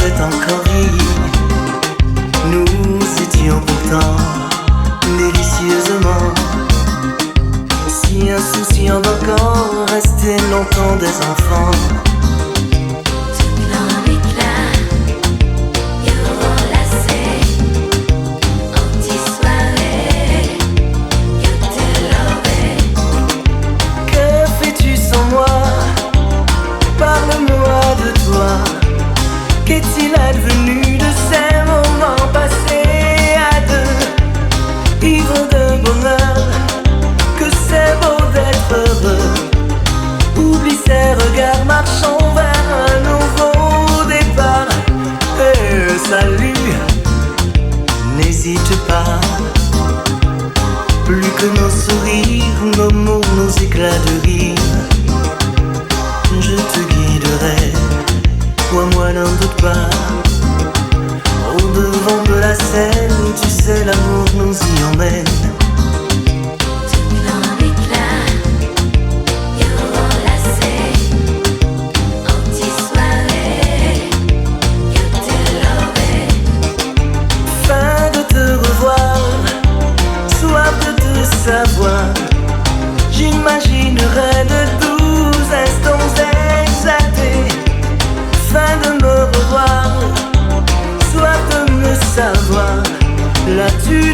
est encore rire. Nous étions pourtant délicieusement si insouciants d'encore rester longtemps des enfants. Parle-moi de toi. Qu'est-il advenu de ces moments passés à deux, ivres de bonheur? Que c'est beau d'être heureux. Oublie ces regards, marchons vers un nouveau départ. Et salut, n'hésite pas. Plus que nos sourires, nos mots, nos éclats de rire, je te guiderai, crois-moi, n'en doute pas. Au devant de la scène, tu sais, l'amour nous y emmène. Fin de te revoir, soif de te savoir. J'imaginerai de 12 instants exaltés. Fin de me revoir, soif de me savoir. L'as-tu